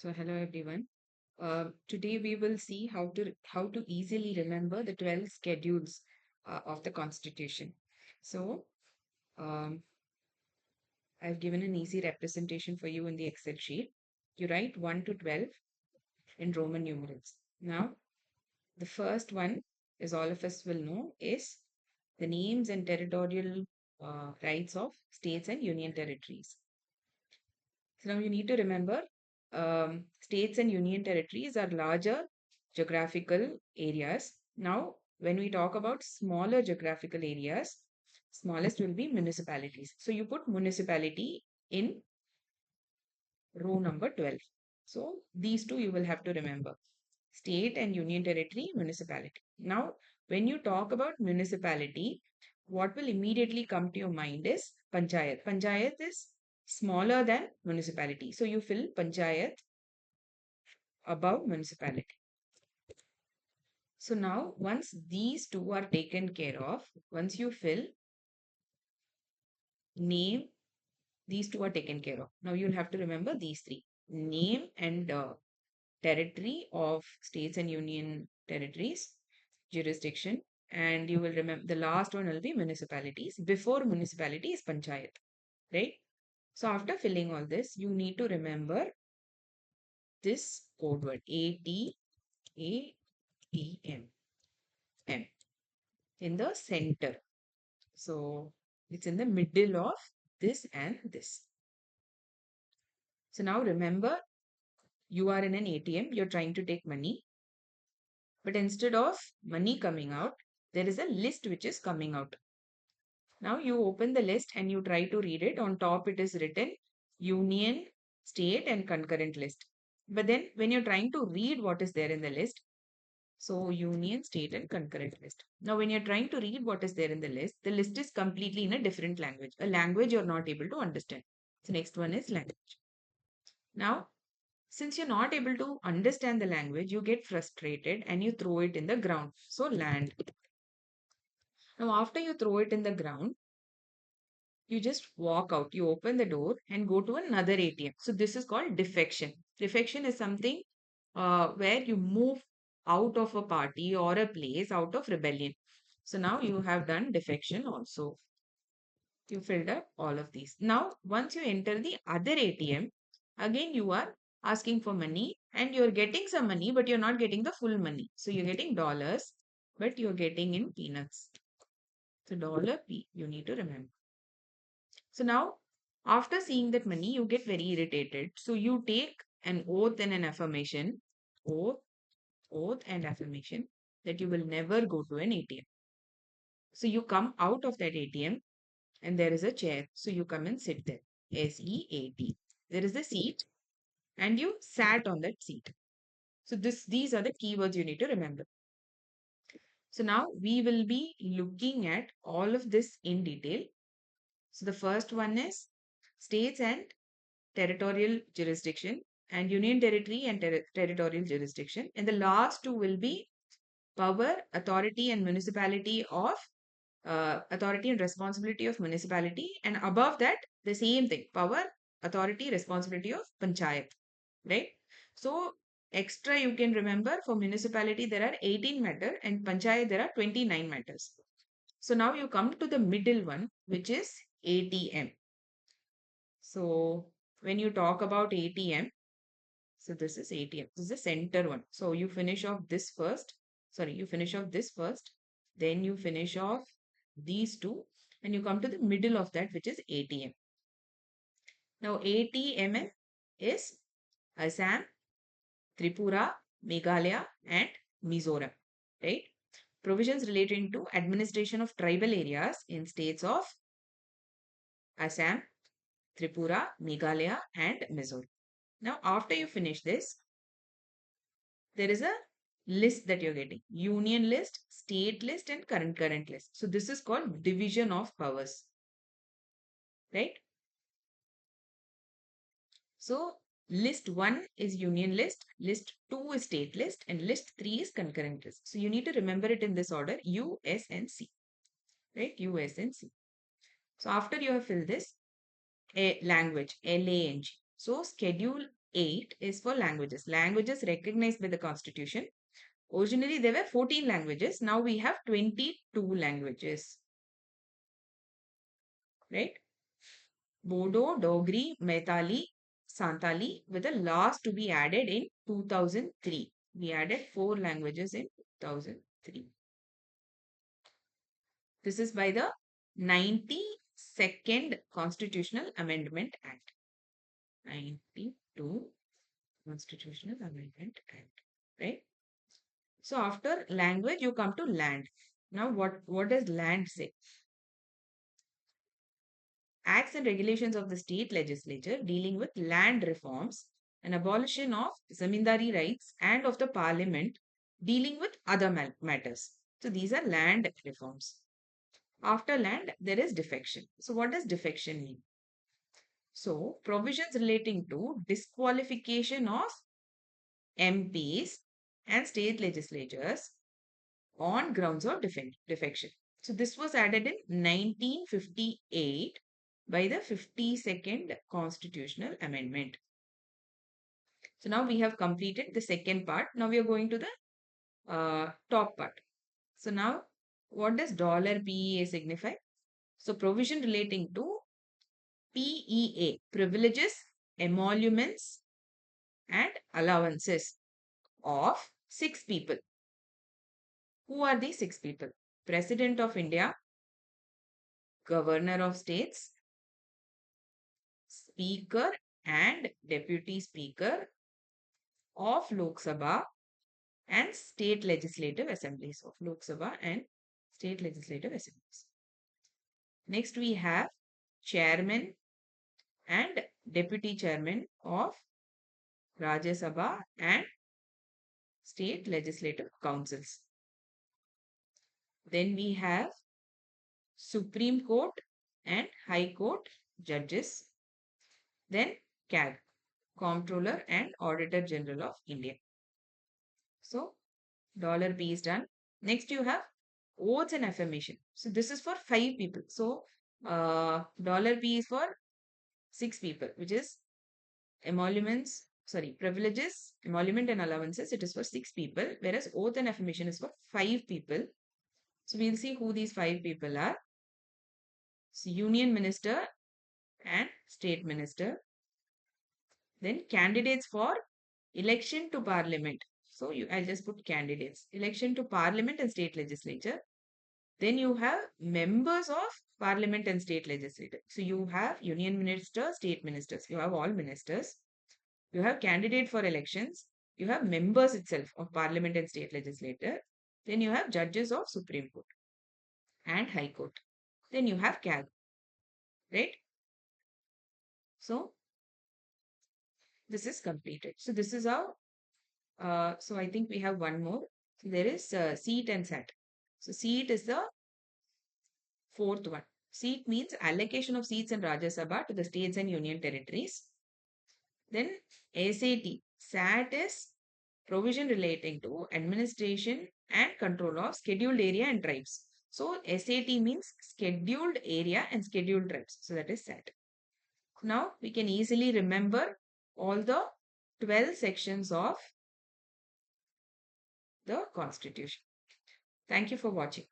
So hello everyone. Today we will see how to easily remember the 12 schedules of the Constitution. So um, I've given an easy representation for you in the Excel sheet. You write 1 to 12 in Roman numerals. Now the first one, as all of us will know, is the names and territorial rights of states and union territories. So now you need to remember states and union territories are larger geographical areas. Now, when we talk about smaller geographical areas, smallest will be municipalities. So you put municipality in row number 12. So these two you will have to remember. State and union territory, municipality. Now, when you talk about municipality, what will immediately come to your mind is panchayat. Panchayat is smaller than municipality. So you fill panchayat above municipality. So now, once these two are taken care of, once you fill name, these two are taken care of. Now you'll have to remember these three: name and territory of states and union territories, jurisdiction, and you will remember the last one will be municipalities. Before municipality is panchayat, right? So after filling all this, you need to remember this code word ATM in the center. So it's in the middle of this and this. So now remember, you are in an ATM, you're trying to take money, but instead of money coming out, there is a list which is coming out. Now you open the list and you try to read it. On top, it is written union, state, and concurrent list. But then when you're trying to read what is there in the list, so union, state, and concurrent list. Now, when you're trying to read what is there in the list is completely in a different language, a language you're not able to understand. So next one is language. Now, since you're not able to understand the language, you get frustrated and you throw it in the ground. So land. Now, after you throw it in the ground, you just walk out, you open the door and go to another ATM. So this is called defection. Defection is something where you move out of a party or a place out of rebellion. So now you have done defection also. You filled up all of these. Now, once you enter the other ATM, again you are asking for money and you're getting some money, but you're not getting the full money. So you're getting dollars, but you're getting in peanuts. So dollar P, you need to remember. So now, after seeing that money, you get very irritated. So you take an oath and an affirmation, oath, oath and affirmation that you will never go to an ATM. So you come out of that ATM and there is a chair. So you come and sit there. SEAT. There is a seat and you sat on that seat. So these are the keywords you need to remember. So now we will be looking at all of this in detail. So the first one is states and territorial jurisdiction and union territory and territorial jurisdiction. And the last two will be power, authority, and municipality of authority and responsibility of municipality. And above that, the same thing: power, authority, responsibility of panchayat. Right? So extra you can remember for municipality there are 18 matter and panchayat there are 29 matters. So now you come to the middle one, which is ATM. So when you talk about ATM, so this is ATM. This is the center one. So you finish off this first. Sorry, you finish off this first. Then you finish off these two. And you come to the middle of that, which is ATM. Now ATM is Assam, Tripura, Meghalaya, and Mizoram. Right? Provisions relating to administration of tribal areas in states of Assam, Tripura, Meghalaya, and Mizoram. Now, after you finish this, there is a list that you're getting: union list, state list, and current list. So this is called division of powers, right? So list 1 is union list, list 2 is state list, and list 3 is concurrent list. So you need to remember it in this order: U, S, and C, right? U, S, and C. So after you have filled this, a language, LANG. So schedule 8 is for languages. Languages recognized by the constitution. Originally, there were 14 languages. Now we have 22 languages. Right? Bodo, Dogri, Maithili, Santali, with the last to be added in 2003. We added 4 languages in 2003. This is by the 92nd Constitutional Amendment Act. 92 Constitutional Amendment Act. Right? So after language, you come to land. Now what does land say? Acts and regulations of the state legislature dealing with land reforms and abolition of zamindari rights and of the parliament dealing with other matters. So these are land reforms. After land, there is defection. So what does defection mean? So provisions relating to disqualification of MPs and state legislatures on grounds of defection. So this was added in 1958 by the 52nd Constitutional Amendment. So now we have completed the second part. Now we are going to the top part. So now what does $PEA signify? So provision relating to PEA, privileges, emoluments and allowances of 6 people. Who are these 6 people? President of India, Governor of States, Speaker and Deputy Speaker of Lok Sabha and State Legislative Assemblies of Lok Sabha and State Legislative Assemblies. Next we have Chairman and Deputy Chairman of Rajya Sabha and State Legislative Councils. Then we have Supreme Court and High Court judges. Then CAG, Comptroller and Auditor General of India. So $P is done. Next you have oaths and affirmation. So this is for 5 people. So $P is for 6 people, which is privileges, emolument and allowances. It is for 6 people, whereas oath and affirmation is for 5 people. So we'll see who these 5 people are. So Union Minister and State Minister. Then candidates for election to Parliament. So I'll just put candidates. Election to Parliament and State Legislature. Then you have members of Parliament and State Legislature. So you have Union Minister, State Ministers. You have all ministers. You have candidate for elections. You have members itself of Parliament and State Legislature. Then you have judges of Supreme Court and High Court. Then you have CAG. Right? So this is completed. So this is how, so I think we have one more. So there is seat and SAT. So seat is the 4th one. Seat means allocation of seats in Rajya Sabha to the states and union territories. Then SAT. SAT is provision relating to administration and control of scheduled area and tribes. So SAT means scheduled area and scheduled tribes. So that is SAT. Now we can easily remember all the 12 sections of the Constitution. Thank you for watching.